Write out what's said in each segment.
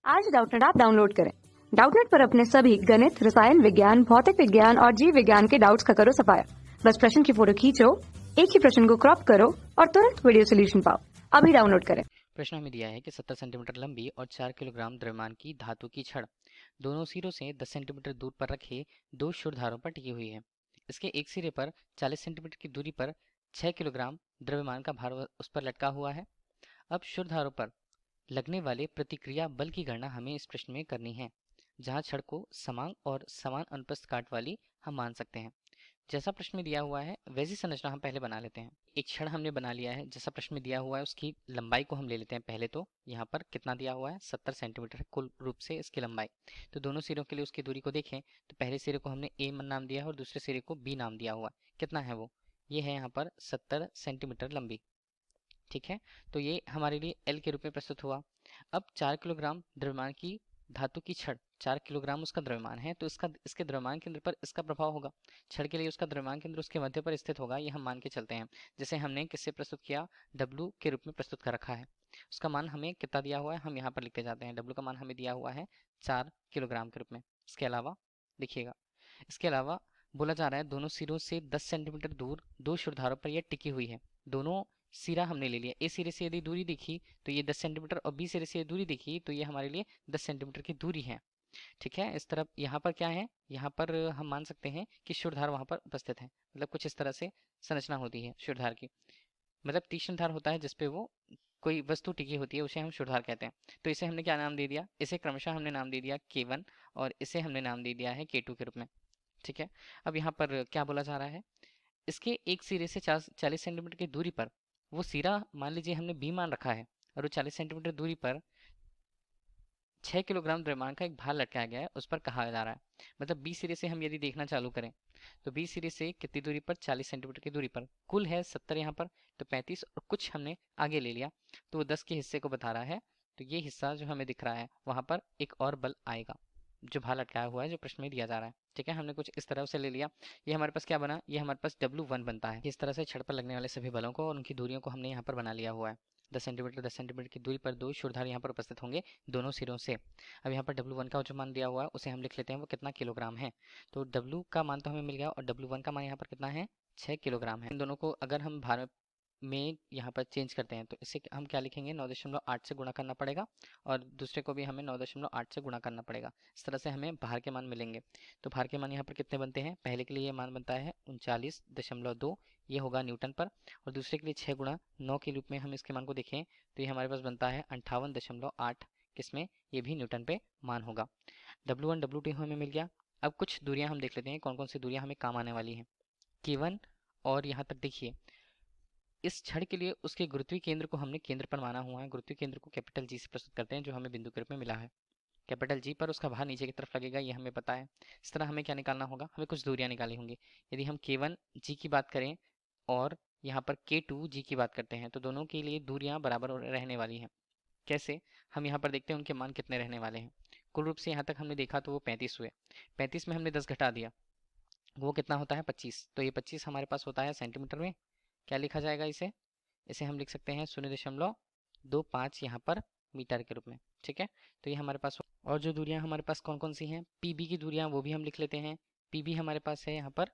आज Doubtnut app download करें। Doubtnut पर अपने सभी गणित, रसायन विज्ञान, भौतिक विज्ञान और जीव विज्ञान के डाउट्स का करो सफाया। बस प्रश्न की फोटो खींचो, एक ही प्रश्न को क्रॉप करो और तुरंत वीडियो सोल्यूशन पाओ। अभी डाउनलोड करें। प्रश्न हमें दिया है कि 70 सेंटीमीटर लंबी और 4 किलोग्राम द्रव्यमान की धातु की छड़ दोनों सिरों से 10 सेंटीमीटर दूर पर रखे दो क्षुरधारों पर टिकी हुई है। इसके एक सिरे पर 40 सेंटीमीटर की दूरी पर 6 किलोग्राम द्रव्यमान का भार उस पर लटका हुआ है। अब क्षुरधारों पर लगने वाले प्रतिक्रिया बल की गणना हमें इस प्रश्न में करनी है, जहाँ छड़ को समान और समान अनुप्रस्थ काट वाली हम मान सकते हैं। जैसा प्रश्न में दिया हुआ है वैसी संरचना हम पहले बना लेते हैं। एक छड़ हमने बना लिया है, जैसा प्रश्न में दिया हुआ है उसकी लंबाई को हम ले लेते हैं। पहले तो यहाँ पर कितना दिया हुआ है, 70 सेंटीमीटर है कुल रूप से इसकी लंबाई। तो दोनों सिरों के लिए उसकी दूरी को देखें तो पहले सिरे को हमने ए नाम दिया है और दूसरे सिरे को बी नाम दिया हुआ है। कितना है वो, ये है यहाँ पर 70 सेंटीमीटर लंबी। ठीक है, तो ये हमारे लिए एल के रूप में प्रस्तुत हुआ। अब 4 किलोग्राम द्रव्यमान की धातु की छड़, 4 किलोग्राम उसका द्रव्यमान है, तो इसके द्रव्यमान केंद्र पर इसका प्रभाव होगा। छड़ के लिए उसका द्रव्यमान केंद्र उसके मध्य पर स्थित होगा, ये हम मान के चलते हैं। जैसे हमने किससे प्रस्तुत किया, डब्लू के रूप में प्रस्तुत कर रखा है। उसका मान हमें कितना दिया हुआ है हम यहाँ पर लिखते जाते हैं। डब्लू का मान हमें दिया हुआ है 4 किलोग्राम के रूप में। इसके अलावा देखिएगा, इसके अलावा बोला जा रहा है दोनों सिरों से 10 सेंटीमीटर दूर दो क्षुरधारों पर यह टिकी हुई है। दोनों सिरा हमने ले लिया, ए सिरे से यदि दूरी देखी तो ये 10 सेंटीमीटर और बी सिरे से ये दूरी देखी तो ये हमारे लिए 10 सेंटीमीटर की दूरी है। ठीक है, इस तरफ यहाँ पर क्या है, यहाँ पर हम मान सकते हैं कि क्षुरधार वहाँ पर उपस्थित है। मतलब कुछ इस तरह से संरचना होती है क्षुरधार की। मतलब तीक्ष्ण धार होता है जिसपे वो कोई वस्तु टिकी होती है, उसे हम क्षुरधार कहते हैं। तो इसे हमने क्या नाम दे दिया, इसे क्रमशः हमने नाम दे दिया K1 और इसे हमने नाम दे दिया है K2 के रूप में। ठीक है, अब यहाँ पर क्या बोला जा रहा है, इसके एक सिरे से 40 सेंटीमीटर की दूरी पर वो सिरा मान लीजिए हमने बी मान रखा है और वो 40 सेंटीमीटर दूरी पर 6 किलोग्राम द्रव्यमान का एक भार लटकाया गया है, उस पर कहा जा रहा है। मतलब बी सिरे से हम यदि देखना चालू करें तो बी सिरे से कितनी दूरी पर, 40 सेंटीमीटर की दूरी पर। कुल है 70 यहाँ पर, तो 35 और कुछ हमने आगे ले लिया तो वो 10 के हिस्से को बता रहा है। तो ये हिस्सा जो हमें दिख रहा है वहाँ पर एक और बल आएगा जो भार लटकाया हुआ है, जो प्रश्न में दिया जा रहा है। ठीक है, हमने कुछ इस तरह से ले लिया। ये हमारे पास क्या बना, ये हमारे पास W1 बनता है। इस तरह से छड़ पर लगने वाले सभी बलों को और उनकी दूरियों को हमने यहाँ पर बना लिया हुआ है। 10 सेंटीमीटर की दूरी पर दो क्षुरधार यहाँ पर उपस्थित होंगे दोनों सिरों से। अब यहाँ पर W1 का जो मान दिया हुआ है उसे हम लिख लेते हैं, वो कितना किलोग्राम है। तो W का मान तो हमें मिल गया और W1 का मान यहाँ पर कितना है, 6 किलोग्राम है। इन दोनों को अगर हम भार में यहाँ पर चेंज करते हैं तो इसे हम क्या लिखेंगे, 9.8 से गुणा करना पड़ेगा और दूसरे को भी हमें 9.8 से गुणा करना पड़ेगा। इस तरह से हमें भार के मान मिलेंगे। तो भार के मान यहाँ पर कितने बनते हैं, पहले के लिए ये मान बनता है 39.2, ये होगा न्यूटन पर। और दूसरे के लिए 6 गुणा 9 के रूप में हम इसके मान को देखें तो ये हमारे पास बनता है 58.8, किसमें, ये भी न्यूटन पे मान होगा। W1 W2 हमें मिल गया। अब कुछ दूरियां हम देख लेते हैं कौन कौन सी दूरियां हमें काम आने वाली हैं। K1 और यहाँ तक देखिए, इस छड़ के लिए उसके गुरुत्वीय केंद्र को हमने केंद्र पर माना हुआ है। गुरुत्वीय केंद्र को कैपिटल जी से प्रस्तुत करते हैं, जो हमें बिंदु के रूप में मिला है। कैपिटल जी पर उसका भार नीचे की तरफ लगेगा, ये हमें पता है। इस तरह हमें क्या निकालना होगा, हमें कुछ दूरियां निकाली होंगी। यदि हम K1 जी की बात करें और यहाँ पर K2 जी की बात करते हैं तो दोनों के लिए दूरियां बराबर रहने वाली हैं। कैसे, हम यहाँ पर देखते हैं उनके मान कितने रहने वाले हैं। कुल रूप से यहाँ तक हमने देखा तो वो 35 हुए। 35 में हमने 10 घटा दिया, वो कितना होता है, 25। तो ये 25 हमारे पास होता है सेंटीमीटर में। क्या लिखा जाएगा इसे, इसे हम लिख सकते हैं 0.25 यहाँ पर मीटर के रूप में। ठीक है, तो ये हमारे पास और जो दूरियां हमारे पास कौन कौन सी हैं, पीबी की दूरियां वो भी हम लिख लेते हैं। पीबी हमारे पास है यहाँ पर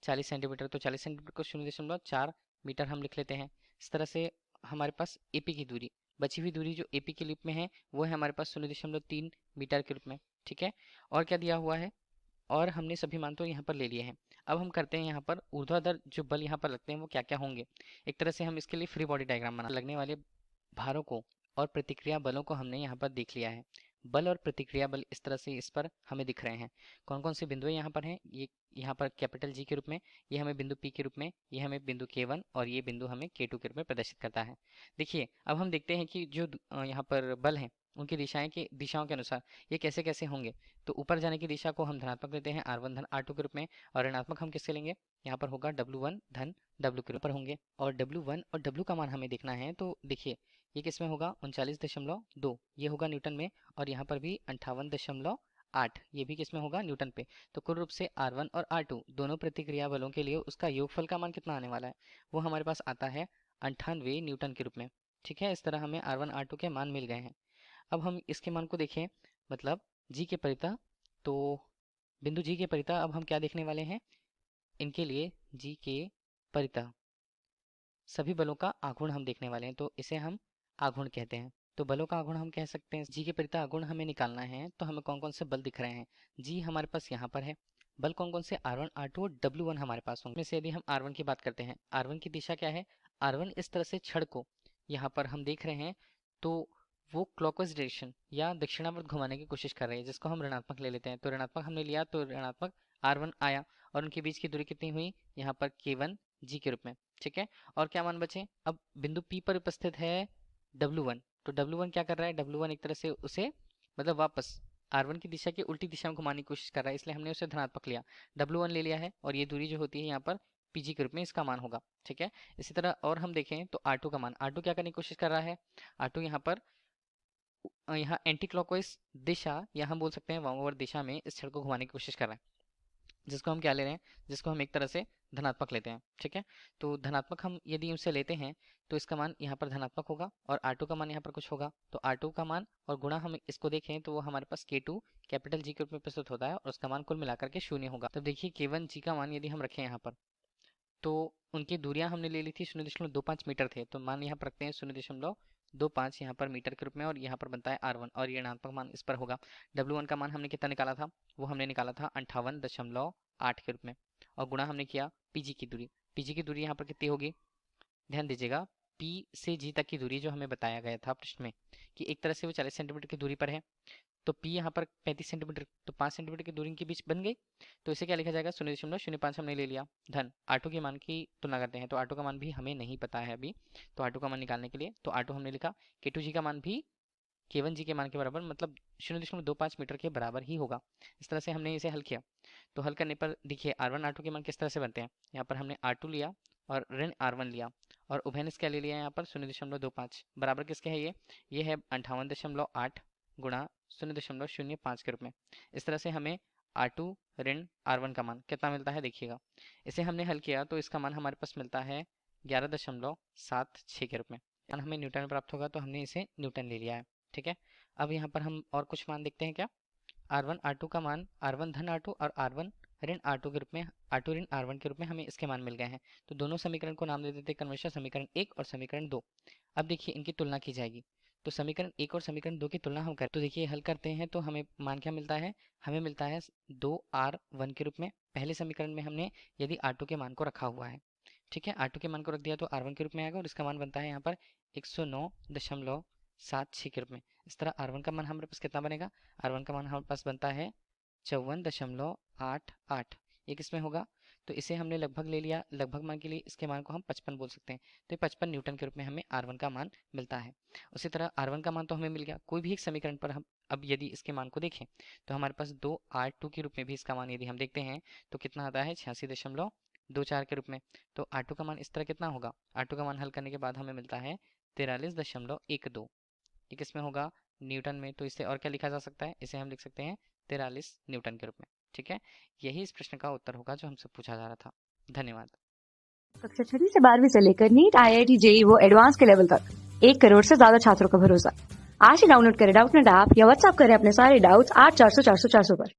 40 सेंटीमीटर, तो 40 सेंटीमीटर को 0.4 मीटर हम लिख लेते हैं। इस तरह से हमारे पास एपी की दूरी, बची हुई दूरी जो एपी के रूप में है वो है हमारे पास 0.3 मीटर के रूप में। ठीक है, और क्या दिया हुआ है, और हमने सभी मान तो यहाँ पर ले लिए हैं। अब हम करते हैं यहाँ पर ऊर्ध्वाधर जो बल यहाँ पर लगते हैं वो क्या क्या होंगे। एक तरह से हम इसके लिए फ्री बॉडी डायग्राम बना लगने वाले भारों को और प्रतिक्रिया बलों को हमने यहाँ पर देख लिया है। बल और प्रतिक्रिया बल इस तरह से इस पर हमें दिख रहे हैं। कौन कौन से बिंदु यहाँ पर हैं, ये यहाँ पर कैपिटल जी के रूप में, ये हमें बिंदु पी के रूप में, ये हमें बिंदु K1 और ये बिंदु हमें K2 के रूप में प्रदर्शित करता है। देखिए, अब हम देखते हैं कि जो यहाँ पर बल हैं उनकी दिशाओं के अनुसार ये कैसे कैसे होंगे। तो ऊपर जाने की दिशा को हम धनात्मक लेते हैं R1 धन R2 के रूप में, और ऋणात्मक हम किससे लेंगे, यहाँ पर होगा W1 धन W के ऊपर होंगे। और W1 और W का मान हमें देखना है, तो देखिए ये किस में होगा, 39.2, ये होगा न्यूटन में, और यहाँ पर भी 58.8, ये भी किस में होगा, न्यूटन पे। तो कुल रूप से R1 और R2 दोनों प्रतिक्रिया बलों के लिए उसका योगफल का मान कितना आने वाला है, वो हमारे पास आता है 98 न्यूटन के रूप में। ठीक है, इस तरह हमें R1 R2 के मान मिल गए हैं। अब हम इसके मान को देखें, मतलब जी के परितः, तो बिंदु जी के परितः अब हम क्या देखने वाले हैं, इनके लिए जी के परितः सभी बलों का आघूर्ण हम देखने वाले हैं, तो इसे हम आघूर्ण कहते हैं। तो बलों का आघूर्ण हम कह सकते हैं, जी के परितः आघूर्ण हमें निकालना है, तो हमें कौन कौन से बल दिख रहे हैं। जी हमारे पास यहाँ पर है, बल कौन कौन से, R1 R2 और W1 हमारे पास होंगे। इसमें से यदि हम R1 की बात करते हैं, R1 की दिशा क्या है, R1 इस तरह से छड़ को यहाँ पर हम देख रहे हैं, तो वो क्लॉकवाइज डायरेक्शन या दक्षिणावर्त घुमाने की कोशिश कर रही है, जिसको हम ऋणात्मक ले लेते हैं। तो ऋणात्मक हमने लिया, तो ऋणात्मक R1 आया, और उनके बीच की दूरी कितनी हुई, यहाँ पर K1 G के रूप में। ठीक है, और क्या मान बचे, अब बिंदु P पर उपस्थित है W1, तो W1 क्या कर रहा है, W1 एक तरह से उसे मतलब वापस R1 की दिशा की उल्टी दिशा में घुमाने की कोशिश कर रहा है, इसलिए हमने उसे धनात्मक लिया, W1 ले लिया है, और ये दूरी जो होती है यहाँ पर PG के रूप में इसका मान होगा। ठीक है, इसी तरह और हम देखें तो R2 का मान, R2 क्या करने की कोशिश कर रहा है, R2 यहाँ पर यहाँ एंटी क्लॉकवाइज दिशा या हम बोल सकते हैं वामावर्त दिशा में इस छड़ को घुमाने की कोशिश कर रहा है, जिसको हम क्या ले रहे हैं, जिसको हम एक तरह से धनात्मक लेते हैं। ठीक है, तो धनात्मक हम यदि उनसे लेते हैं तो इसका मान यहाँ पर धनात्मक होगा, और R2 का मान यहाँ पर कुछ होगा, तो R2 का मान और गुणा हम इसको देखें तो वो हमारे पास K2 कैपिटल G के रूप में प्रस्तुत होता है, और उसका मान कुल मिलाकर के 0 होगा। तब देखिए K1 G का मान यदि हम रखें यहाँ पर, तो उनकी दूरियां हमने ले ली थी 0.25 मीटर थे, तो मान यहाँ पर रखते हैं 0.25 यहाँ पर मीटर के रूप में, और यहाँ पर बनता है R1, और ये ऋणात्मक मान इस पर होगा। W1 का मान हमने कितना निकाला था, वो हमने निकाला था 58.8 के रूप में, और गुणा हमने किया PG की दूरी। PG की दूरी यहाँ पर कितनी होगी, ध्यान दीजिएगा, P से G तक की दूरी जो हमें बताया गया था प्रश्न में कि एक तरह से वो 40 सेंटीमीटर की दूरी पर है, तो P यहाँ पर 35 सेंटीमीटर, तो 5 सेंटीमीटर की दूरी के बीच बन गई, तो इसे क्या लिखा जाएगा, 0.05 हमने ले लिया, धन R2 के मान की तुलना करते हैं, तो R2 का मान भी हमें नहीं पता है अभी, तो R2 का मान निकालने के लिए तो R2 हमने लिखा, K2G का मान भी K1G के मान के बराबर, मतलब 0.25 मीटर के बराबर ही होगा। इस तरह से हमने इसे हल किया, तो हल करने पर देखिए R1 R2 के मान किस तरह से बनते हैं, यहाँ पर हमने R2 लिया और ऋण R1 लिया, और उभयनिष्ठ क्या ले लिया यहाँ पर 0.25 बराबर किसके है, ये है 58.8 गुणा 0.05 के रूप में। इस तरह से हमें R2 ऋण R1 का मान कितना मिलता है, देखिएगा, इसे हमने हल किया तो इसका मान हमारे पास मिलता है 11.76 के रूप में। मान हमें न्यूटन में प्राप्त होगा, तो हमने इसे न्यूटन ले लिया है। ठीक है, अब यहाँ पर हम और कुछ मान देखते हैं क्या, R1 R2 का मान, R1 धन R2 और R1 ऋण R2 के रूप में, R2 ऋण R1 के रूप में हमें इसके मान मिल गए हैं। तो दोनों समीकरण को नाम दे देते हैं क्रमशः समीकरण 1 और समीकरण 2। अब देखिए इनकी तुलना की जाएगी, तो समीकरण 1 और समीकरण 2 की तुलना हम करें तो देखिए हल करते हैं तो हमें मान क्या मिलता है, हमें मिलता है 2R1 के रूप में। पहले समीकरण में हमने यदि R2 के मान को रखा हुआ है, ठीक है, R2 के मान को रख दिया तो R1 के रूप में आएगा, और इसका मान बनता है यहाँ पर 109.76 के रूप में। इस तरह R1 का मान हमारे पास कितना बनेगा, R1 का मान हमारे पास बनता है 54.88, ये किसमें होगा, तो इसे हमने लगभग ले लिया, लगभग मान के लिए इसके मान को हम 55 बोल सकते हैं, तो 55 न्यूटन के रूप में हमें R1 का मान मिलता है। उसी तरह R1 का मान तो हमें मिल गया, कोई भी एक समीकरण पर हम अब यदि इसके मान को देखें तो हमारे पास 2R2 के रूप में भी इसका मान यदि हम देखते हैं तो कितना आता है 86.24 के रूप में। तो R2 का मान इस तरह कितना होगा, R2 का मान हल करने के बाद हमें मिलता है 43.12, ये किसमें होगा, न्यूटन में। तो इसे और क्या लिखा जा सकता है, इसे हम लिख सकते हैं 43 न्यूटन के रूप में। ठीक है, यही इस प्रश्न का उत्तर होगा जो हमसे पूछा जा रहा था। धन्यवाद। कक्षा 6 से 12वीं से लेकर नीट, IIT, JEE वो एडवांस के लेवल तक 1 करोड़ से ज्यादा छात्रों का भरोसा। आज ही डाउनलोड करें डाउटनेट ऐप या व्हाट्सएप करें अपने सारे डाउट्स 8400 400 400 पर।